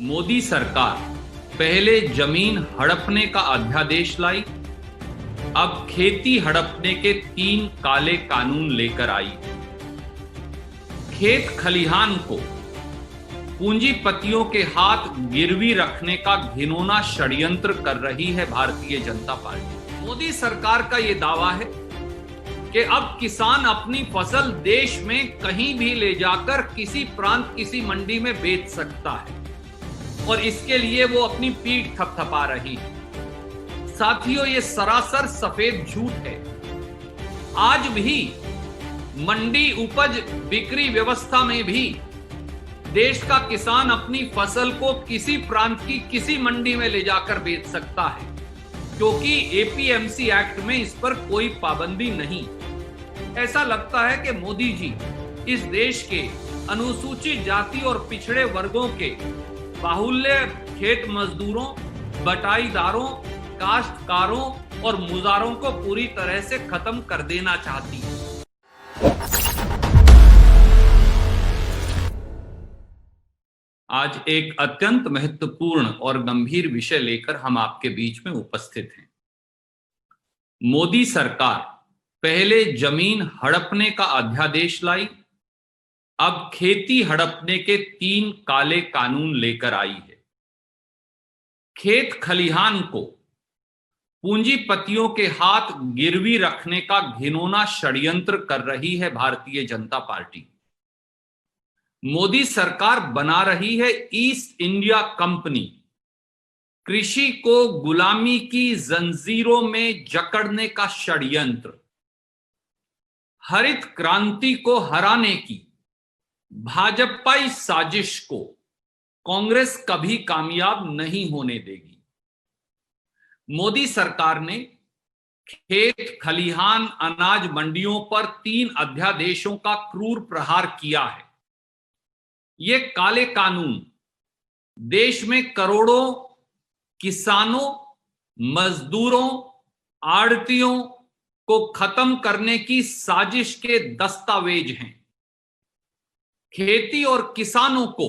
मोदी सरकार पहले जमीन हड़पने का अध्यादेश लाई, अब खेती हड़पने के 3 काले कानून लेकर आई। खेत खलिहान को पूंजीपतियों के हाथ गिरवी रखने का घिनौना षड्यंत्र कर रही है भारतीय जनता पार्टी। मोदी सरकार का यह दावा है कि अब किसान अपनी फसल देश में कहीं भी ले जाकर किसी प्रांत, किसी मंडी में बेच सकता है और इसके लिए वो अपनी पीठ थपथपा रही है। साथियों, ये सरासर सफेद झूठ है। आज भी मंडी उपज बिक्री व्यवस्था में भी देश का किसान अपनी फसल को किसी प्रांत की किसी मंडी में ले जाकर बेच सकता है, क्योंकि एपीएमसी एक्ट में इस पर कोई पाबंदी नहीं। ऐसा लगता है कि मोदी जी इस देश के अनुसूचित जाति और पिछड़े वर्गों के बाहुल्य खेत मजदूरों, बटाईदारों, काश्तकारों और मुजारों को पूरी तरह से खत्म कर देना चाहती है। आज एक अत्यंत महत्वपूर्ण और गंभीर विषय लेकर हम आपके बीच में उपस्थित हैं। मोदी सरकार पहले जमीन हड़पने का अध्यादेश लाई, अब खेती हड़पने के 3 काले कानून लेकर आई है। खेत खलिहान को पूंजीपतियों के हाथ गिरवी रखने का घिनौना षड्यंत्र कर रही है भारतीय जनता पार्टी। मोदी सरकार बना रही है ईस्ट इंडिया कंपनी, कृषि को गुलामी की जंजीरों में जकड़ने का षड्यंत्र। हरित क्रांति को हराने की भाजपाई साजिश को कांग्रेस कभी कामयाब नहीं होने देगी। मोदी सरकार ने खेत खलिहान अनाज मंडियों पर 3 अध्यादेशों का क्रूर प्रहार किया है। ये काले कानून देश में करोड़ों किसानों, मजदूरों, आड़तियों को खत्म करने की साजिश के दस्तावेज हैं। खेती और किसानों को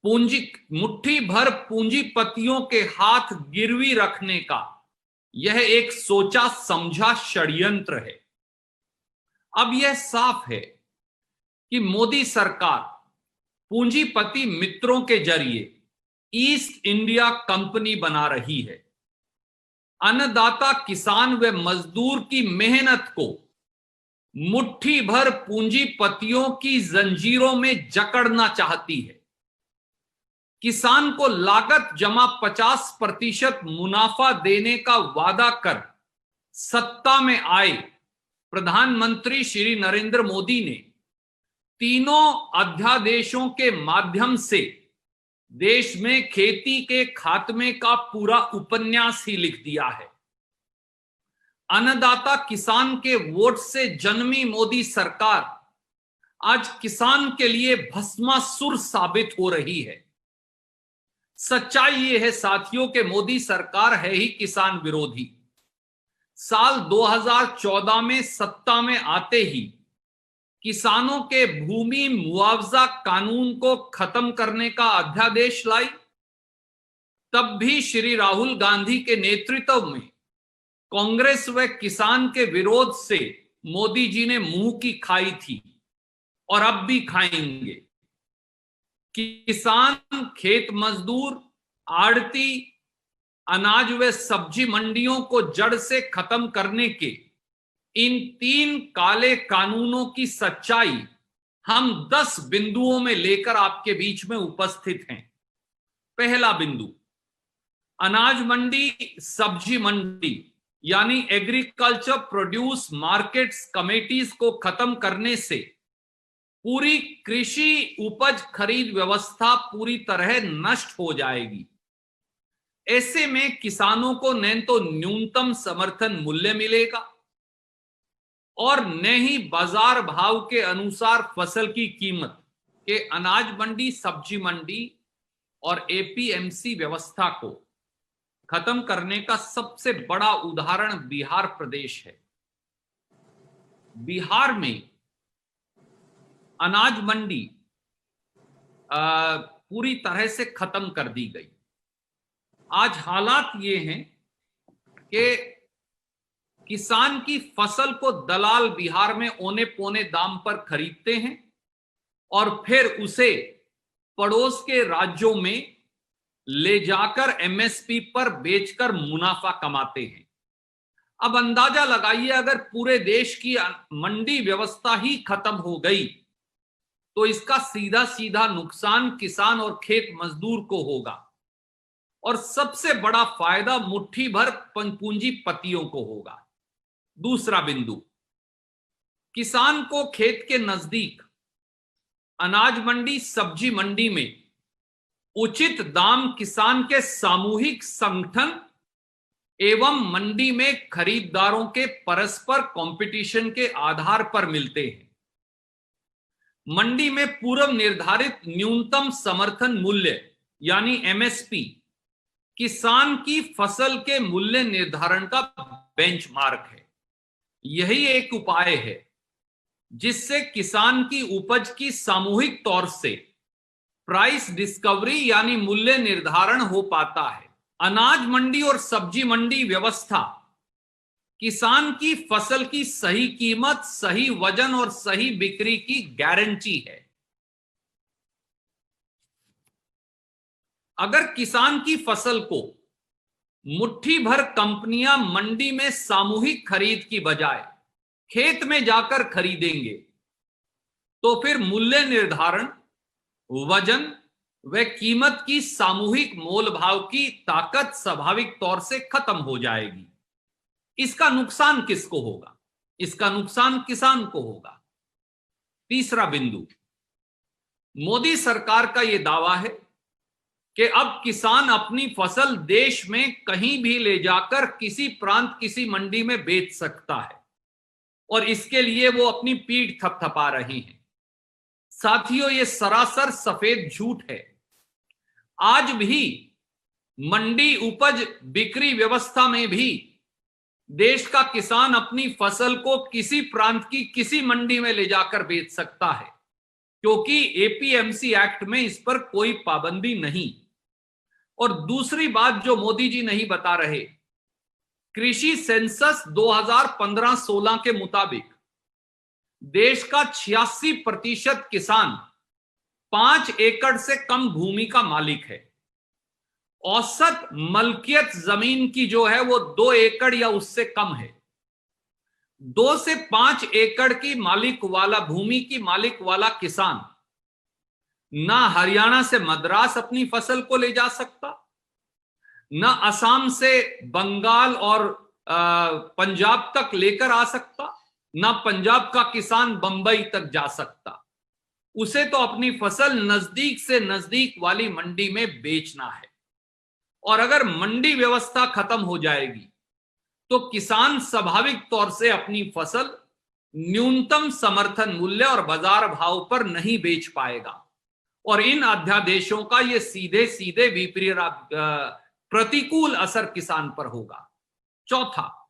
मुट्ठी भर पूंजीपतियों के हाथ गिरवी रखने का यह एक सोचा समझा षड्यंत्र है। अब यह साफ है कि मोदी सरकार पूंजीपति मित्रों के जरिए ईस्ट इंडिया कंपनी बना रही है। अन्नदाता किसान व मजदूर की मेहनत को मुट्ठी भर पूंजीपतियों की जंजीरों में जकड़ना चाहती है। किसान को लागत जमा 50% मुनाफा देने का वादा कर सत्ता में आए प्रधानमंत्री श्री नरेंद्र मोदी ने तीनों अध्यादेशों के माध्यम से देश में खेती के खात्मे का पूरा उपन्यास ही लिख दिया है। अन्नदाता किसान के वोट से जन्मी मोदी सरकार आज किसान के लिए भस्मासुर साबित हो रही है। सच्चाई ये है साथियों के मोदी सरकार है ही किसान विरोधी। साल 2014 में सत्ता में आते ही किसानों के भूमि मुआवजा कानून को खत्म करने का अध्यादेश लाई। तब भी श्री राहुल गांधी के नेतृत्व में कांग्रेस व किसान के विरोध से मोदी जी ने मुंह की खाई थी और अब भी खाएंगे। किसान, खेत मजदूर, आड़ती, अनाज व सब्जी मंडियों को जड़ से खत्म करने के इन 3 काले कानूनों की सच्चाई हम 10 बिंदुओं में लेकर आपके बीच में उपस्थित हैं। पहला बिंदु, अनाज मंडी, सब्जी मंडी यानी एग्रीकल्चर प्रोड्यूस मार्केट्स कमेटीज को खत्म करने से पूरी कृषि उपज खरीद व्यवस्था पूरी तरह नष्ट हो जाएगी। ऐसे में किसानों को न तो न्यूनतम समर्थन मूल्य मिलेगा और न ही बाजार भाव के अनुसार फसल की कीमत के अनाज मंडी, सब्जी मंडी और एपीएमसी व्यवस्था को खत्म करने का सबसे बड़ा उदाहरण बिहार प्रदेश है। बिहार में अनाज मंडी पूरी तरह से खत्म कर दी गई। आज हालात ये हैं कि किसान की फसल को दलाल बिहार में औने पौने दाम पर खरीदते हैं और फिर उसे पड़ोस के राज्यों में ले जाकर एमएसपी पर बेचकर मुनाफा कमाते हैं। अब अंदाजा लगाइए, अगर पूरे देश की मंडी व्यवस्था ही खत्म हो गई तो इसका सीधा सीधा नुकसान किसान और खेत मजदूर को होगा और सबसे बड़ा फायदा मुट्ठी भर पूंजीपतियों को होगा। दूसरा बिंदु, किसान को खेत के नजदीक अनाज मंडी, सब्जी मंडी में उचित दाम किसान के सामूहिक संगठन एवं मंडी में खरीदारों के परस्पर कंपटीशन के आधार पर मिलते हैं। मंडी में पूर्व निर्धारित न्यूनतम समर्थन मूल्य यानी एमएसपी किसान की फसल के मूल्य निर्धारण का बेंचमार्क है। यही एक उपाय है जिससे किसान की उपज की सामूहिक तौर से प्राइस डिस्कवरी यानी मूल्य निर्धारण हो पाता है। अनाज मंडी और सब्जी मंडी व्यवस्था किसान की फसल की सही कीमत, सही वजन और सही बिक्री की गारंटी है। अगर किसान की फसल को मुट्ठी भर कंपनियां मंडी में सामूहिक खरीद की बजाय खेत में जाकर खरीदेंगे तो फिर मूल्य निर्धारण, वजन व कीमत की सामूहिक मोल भाव की ताकत स्वाभाविक तौर से खत्म हो जाएगी। इसका नुकसान किसको होगा? इसका नुकसान किसान को होगा। तीसरा बिंदु, मोदी सरकार का यह दावा है कि अब किसान अपनी फसल देश में कहीं भी ले जाकर किसी प्रांत, किसी मंडी में बेच सकता है और इसके लिए वो अपनी पीठ थपथपा रहे हैं। साथियों, ये सरासर सफेद झूठ है। आज भी मंडी उपज बिक्री व्यवस्था में भी देश का किसान अपनी फसल को किसी प्रांत की किसी मंडी में ले जाकर बेच सकता है क्योंकि एपीएमसी एक्ट में इस पर कोई पाबंदी नहीं। और दूसरी बात जो मोदी जी नहीं बता रहे, कृषि सेंसस 2015-16 के मुताबिक देश का 86% किसान 5 एकड़ से कम भूमि का मालिक है। औसत मलकियत जमीन की जो है वो 2 एकड़ या उससे कम है। 2 से 5 एकड़ की मालिक वाला भूमि की मालिक वाला किसान ना हरियाणा से मद्रास अपनी फसल को ले जा सकता, ना असम से बंगाल और पंजाब तक लेकर आ सकता, ना पंजाब का किसान बंबई तक जा सकता। उसे तो अपनी फसल नजदीक से नजदीक वाली मंडी में बेचना है। और अगर मंडी व्यवस्था खत्म हो जाएगी तो किसान स्वाभाविक तौर से अपनी फसल न्यूनतम समर्थन मूल्य और बाजार भाव पर नहीं बेच पाएगा और इन अध्यादेशों का ये सीधे सीधे विपरीत प्रतिकूल असर किसान पर होगा। चौथा,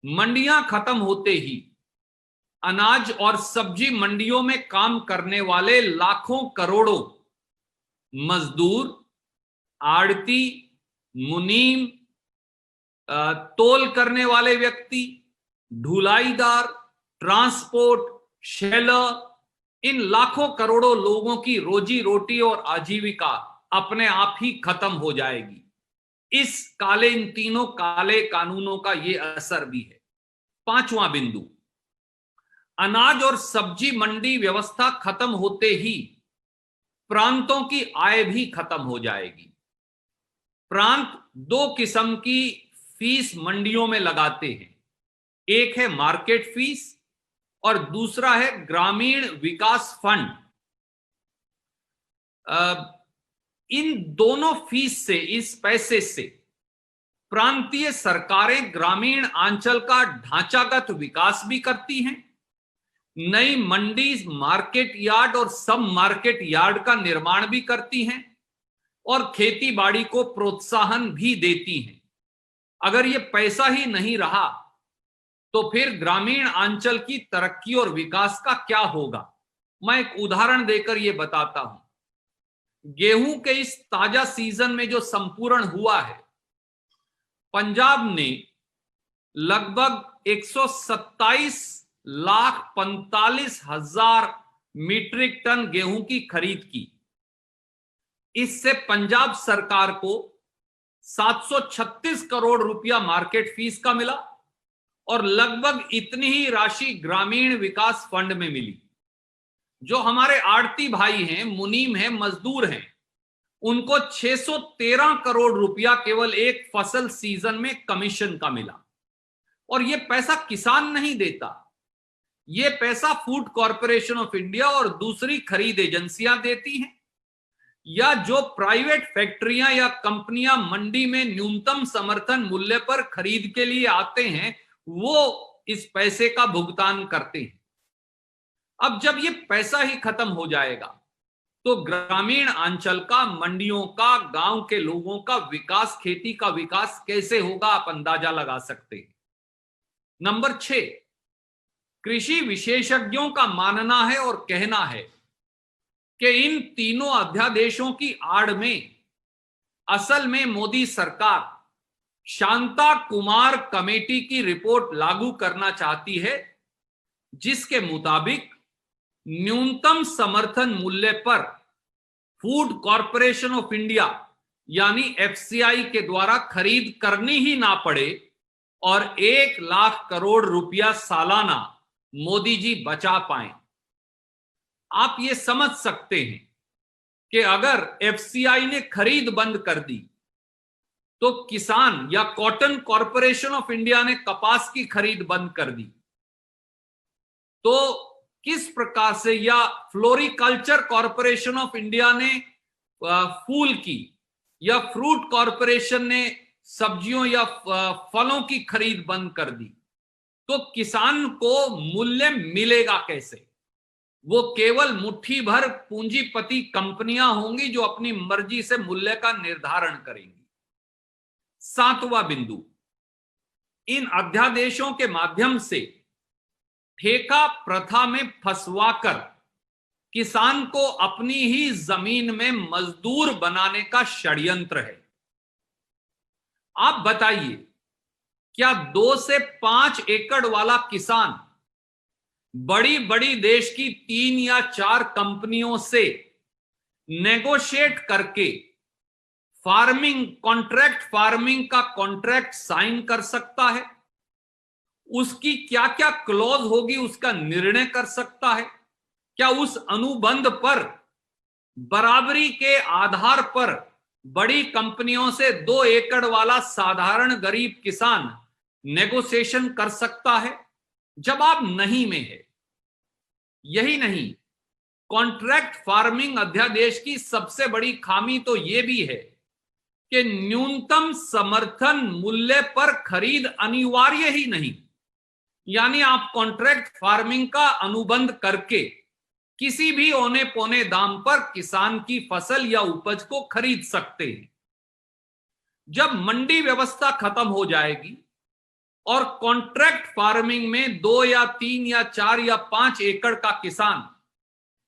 मंडियां खत्म होते ही अनाज और सब्जी मंडियों में काम करने वाले लाखों करोड़ों मजदूर, आड़ती, मुनीम, तोल करने वाले व्यक्ति, ढुलाईदार, ट्रांसपोर्ट, शेलर, इन लाखों करोड़ों लोगों की रोजी रोटी और आजीविका अपने आप ही खत्म हो जाएगी। इन तीनों काले कानूनों का ये असर भी है। पांचवां बिंदु, अनाज और सब्जी मंडी व्यवस्था खत्म होते ही प्रांतों की आय भी खत्म हो जाएगी। प्रांत 2 किस्म की फीस मंडियों में लगाते हैं, एक है मार्केट फीस और दूसरा है ग्रामीण विकास फंड। इन दोनों फीस से, इस पैसे से प्रांतीय सरकारें ग्रामीण अंचल का ढांचागत विकास भी करती हैं, नई मंडी, मार्केट यार्ड और सब मार्केट यार्ड का निर्माण भी करती हैं और खेती बाड़ी को प्रोत्साहन भी देती हैं। अगर ये पैसा ही नहीं रहा तो फिर ग्रामीण अंचल की तरक्की और विकास का क्या होगा? मैं एक उदाहरण देकर ये बताता हूं। गेहूं के इस ताजा सीजन में जो संपूर्ण हुआ है, पंजाब ने लगभग 127,45,000 मीट्रिक टन गेहूं की खरीद की। इससे पंजाब सरकार को 736 करोड़ रुपया मार्केट फीस का मिला और लगभग इतनी ही राशि ग्रामीण विकास फंड में मिली। जो हमारे आड़ती भाई हैं, मुनीम हैं, मजदूर हैं, उनको 613 करोड़ रुपया केवल एक फसल सीजन में कमीशन का मिला। और यह पैसा किसान नहीं देता, यह पैसा फूड कॉरपोरेशन ऑफ इंडिया और दूसरी खरीद एजेंसियां देती हैं, या जो प्राइवेट फैक्ट्रियां या कंपनियां मंडी में न्यूनतम समर्थन मूल्य पर खरीद के लिए आते हैं, वो इस पैसे का भुगतान करते हैं। अब जब ये पैसा ही खत्म हो जाएगा तो ग्रामीण अंचल का, मंडियों का, गांव के लोगों का विकास, खेती का विकास कैसे होगा, आप अंदाजा लगा सकते हैं। नंबर 6, कृषि विशेषज्ञों का मानना है और कहना है कि इन तीनों अध्यादेशों की आड़ में असल में मोदी सरकार शांता कुमार कमेटी की रिपोर्ट लागू करना चाहती है, जिसके मुताबिक न्यूनतम समर्थन मूल्य पर फूड कॉरपोरेशन ऑफ इंडिया यानी एफसीआई के द्वारा खरीद करनी ही ना पड़े और 1 लाख करोड़ रुपया सालाना मोदी जी बचा पाए। आप ये समझ सकते हैं कि अगर एफसीआई ने खरीद बंद कर दी तो किसान, या कॉटन कॉरपोरेशन ऑफ इंडिया ने कपास की खरीद बंद कर दी, तो किस प्रकार से, या फ्लोरिकल्चर कॉरपोरेशन ऑफ इंडिया ने फूल की, या फ्रूट कॉरपोरेशन ने सब्जियों या फलों की खरीद बंद कर दी, तो किसान को मूल्य मिलेगा कैसे? वो केवल मुट्ठी भर पूंजीपति कंपनियां होंगी जो अपनी मर्जी से मूल्य का निर्धारण करेंगी। 7वां बिंदु, इन अध्यादेशों के माध्यम से ठेका प्रथा में फंसवाकर किसान को अपनी ही जमीन में मजदूर बनाने का षड्यंत्र है। आप बताइए, क्या 2 से 5 एकड़ वाला किसान बड़ी बड़ी देश की 3 या 4 कंपनियों से नेगोशिएट करके फार्मिंग, कॉन्ट्रैक्ट फार्मिंग का कॉन्ट्रैक्ट साइन कर सकता है? उसकी क्या क्या क्लॉज होगी उसका निर्णय कर सकता है? क्या उस अनुबंध पर बराबरी के आधार पर बड़ी कंपनियों से 2 एकड़ वाला साधारण गरीब किसान नेगोशिएशन कर सकता है? जवाब नहीं में है। यही नहीं, कॉन्ट्रैक्ट फार्मिंग अध्यादेश की सबसे बड़ी खामी तो यह भी है कि न्यूनतम समर्थन मूल्य पर खरीद अनिवार्य ही नहीं। यानी आप कॉन्ट्रैक्ट फार्मिंग का अनुबंध करके किसी भी औने पौने दाम पर किसान की फसल या उपज को खरीद सकते हैं। जब मंडी व्यवस्था खत्म हो जाएगी और कॉन्ट्रैक्ट फार्मिंग में 2 या 3 या 4 या 5 एकड़ का किसान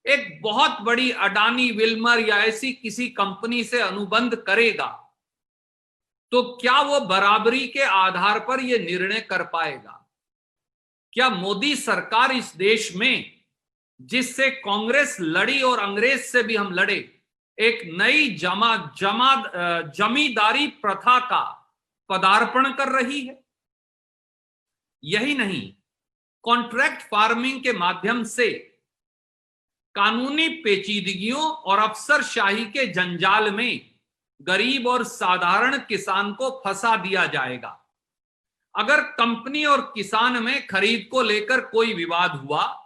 एक बहुत बड़ी अडानी, विल्मर या ऐसी किसी कंपनी से अनुबंध करेगा, तो क्या वो बराबरी के आधार पर यह निर्णय कर पाएगा? क्या मोदी सरकार इस देश में, जिससे कांग्रेस लड़ी और अंग्रेज से भी हम लड़े, एक नई जमींदारी प्रथा का पदार्पण कर रही है? यही नहीं, कॉन्ट्रैक्ट फार्मिंग के माध्यम से कानूनी पेचीदगियों और अफसरशाही के जंजाल में गरीब और साधारण किसान को फंसा दिया जाएगा। अगर कंपनी और किसान में खरीद को लेकर कोई विवाद हुआ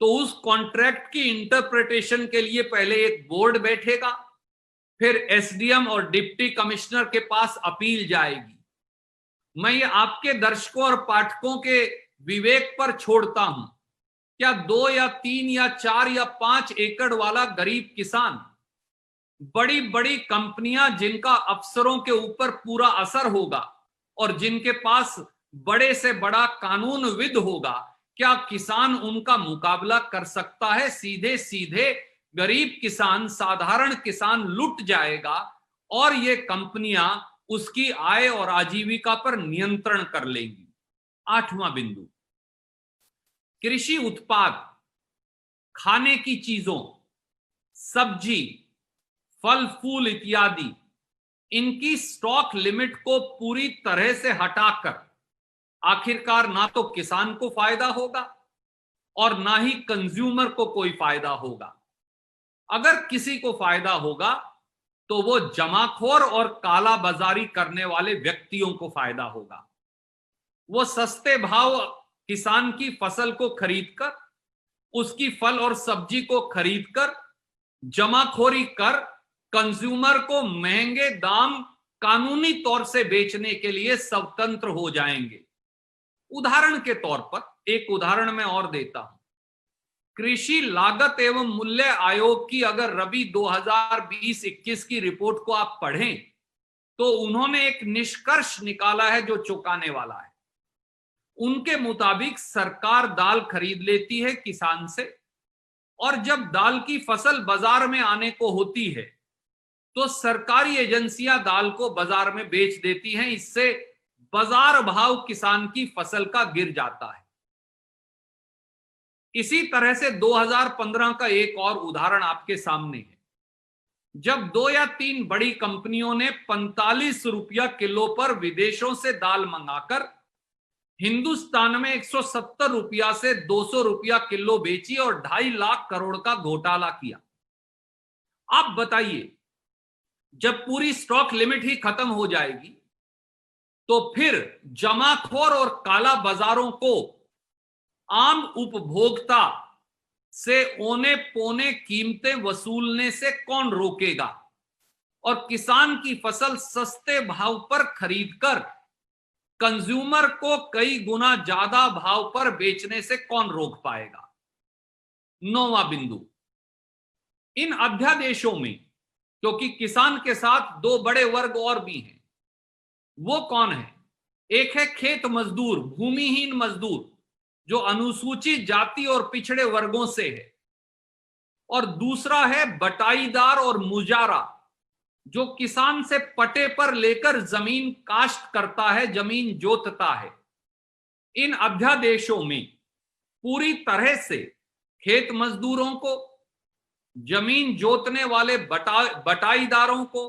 तो उस कॉन्ट्रैक्ट की इंटरप्रिटेशन के लिए पहले एक बोर्ड बैठेगा, फिर एसडीएम और डिप्टी कमिश्नर के पास अपील जाएगी। मैं ये आपके दर्शकों और पाठकों के विवेक पर छोड़ता हूं। क्या 2 या 3 या 4 या 5 एकड़ वाला गरीब किसान बड़ी बड़ी कंपनियां जिनका अफसरों के ऊपर पूरा असर होगा और जिनके पास बड़े से बड़ा कानूनविद होगा, क्या किसान उनका मुकाबला कर सकता है सीधे सीधे गरीब किसान, साधारण किसान लुट जाएगा और ये कंपनियां उसकी आय और आजीविका पर नियंत्रण कर लेंगी। 8वां बिंदु, कृषि उत्पाद, खाने की चीजों, सब्जी, फल फूल इत्यादि, इनकी स्टॉक लिमिट को पूरी तरह से हटाकर आखिरकार ना तो किसान को फायदा होगा और ना ही कंज्यूमर को कोई फायदा होगा। अगर किसी को फायदा होगा तो वो जमाखोर और काला बाजारी करने वाले व्यक्तियों को फायदा होगा। वो सस्ते भाव किसान की फसल को खरीदकर, उसकी फल और सब्जी को खरीदकर जमाखोरी कर कंज्यूमर को महंगे दाम कानूनी तौर से बेचने के लिए स्वतंत्र हो जाएंगे। उदाहरण के तौर पर एक उदाहरण मैं और देता हूं। कृषि लागत एवं मूल्य आयोग की अगर रबी 2020-21 की रिपोर्ट को आप पढ़ें तो उन्होंने एक निष्कर्ष निकाला है जो चौंकाने वाला है। उनके मुताबिक सरकार दाल खरीद लेती है किसान से और जब दाल की फसल बाजार में आने को होती है तो सरकारी एजेंसियां दाल को बाजार में बेच देती हैं। इससे बाजार भाव किसान की फसल का गिर जाता है। इसी तरह से 2015 का एक और उदाहरण आपके सामने है, जब 2 या 3 बड़ी कंपनियों ने 45 रुपया किलो पर विदेशों से दाल मंगाकर हिंदुस्तान में 170 रुपया से 200 रुपया किलो बेची और 2.5 लाख करोड़ का घोटाला किया। आप बताइए, जब पूरी स्टॉक लिमिट ही खत्म हो जाएगी तो फिर जमाखोर और काला बाजारों को आम उपभोक्ता से औने पौने कीमतें वसूलने से कौन रोकेगा और किसान की फसल सस्ते भाव पर खरीदकर कंज्यूमर को कई गुना ज्यादा भाव पर बेचने से कौन रोक पाएगा। 9वां बिंदु, इन अध्यादेशों में क्योंकि किसान के साथ 2 बड़े वर्ग और भी हैं, वो कौन है? एक है खेत मजदूर, भूमिहीन मजदूर जो अनुसूचित जाति और पिछड़े वर्गों से है, और दूसरा है बटाईदार और मुजारा जो किसान से पट्टे पर लेकर जमीन काश्त करता है, जमीन जोतता है। इन अध्यादेशों में पूरी तरह से खेत मजदूरों को, जमीन जोतने वाले बटाईदारों को,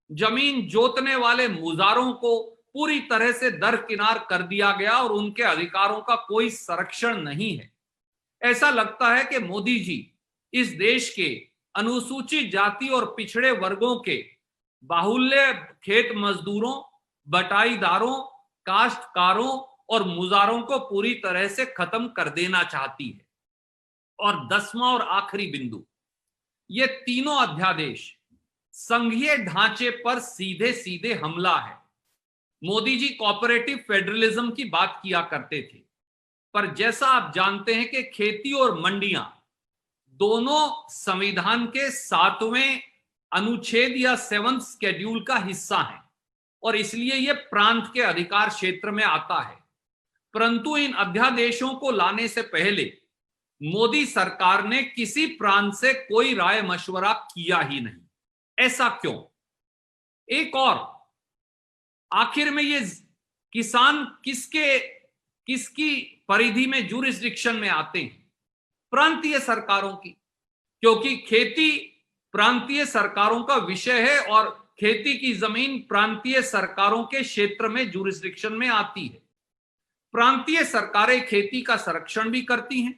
जमीन जोतने वाले मुजारों को पूरी तरह से दरकिनार कर दिया गया और उनके अधिकारों का कोई संरक्षण नहीं है। ऐसा लगता है कि मोदी जी इस देश के अनुसूचित जाति और पिछड़े वर्गों के बाहुल्य खेत मजदूरों, बटाईदारों, काश्तकारों और मुजारों को पूरी तरह से खत्म कर देना चाहती है। और 10वां और आखिरी बिंदु, ये तीनों अध्यादेश संघीय ढांचे पर सीधे सीधे हमला है। मोदी जी कोऑपरेटिव फेडरलिज्म की बात किया करते थे, पर जैसा आप जानते हैं कि खेती और मंडियां दोनों संविधान के 7वें अनुच्छेद या 7th शेड्यूल का हिस्सा है और इसलिए यह प्रांत के अधिकार क्षेत्र में आता है। परंतु इन अध्यादेशों को लाने से पहले मोदी सरकार ने किसी प्रांत से कोई राय मशवरा किया ही नहीं। ऐसा क्यों? एक और, आखिर में ये किसान किसकी परिधि में, जुरिस्डिक्शन में आते हैं? प्रांतीय सरकारों की, क्योंकि खेती प्रांतीय सरकारों का विषय है और खेती की जमीन प्रांतीय सरकारों के क्षेत्र में जुरिस्डिक्शन में आती है। प्रांतीय सरकारें खेती का संरक्षण भी करती हैं,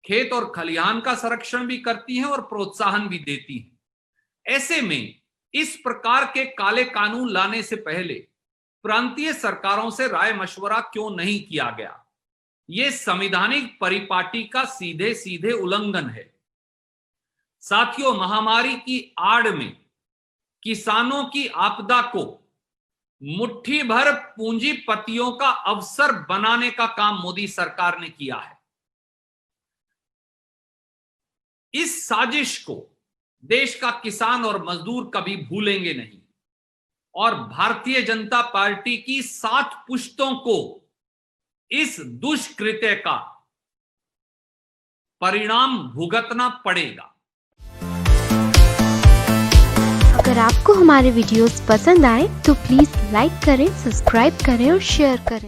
खेत और खलिहान का संरक्षण भी करती हैं और प्रोत्साहन भी देती हैं। ऐसे में इस प्रकार के काले कानून लाने से पहले प्रांतीय सरकारों से राय मशवरा क्यों नहीं किया गया? यह संवैधानिक परिपाटी का सीधे सीधे उल्लंघन है। साथियों, महामारी की आड़ में किसानों की आपदा को मुट्ठी भर पूंजीपतियों का अवसर बनाने का काम मोदी सरकार ने किया है। इस साजिश को देश का किसान और मजदूर कभी भूलेंगे नहीं और भारतीय जनता पार्टी की 7 पुश्तों को इस दुष्कृत्य का परिणाम भुगतना पड़ेगा। अगर आपको हमारे वीडियोस पसंद आए तो प्लीज़ लाइक करें, सब्सक्राइब करें और शेयर करें।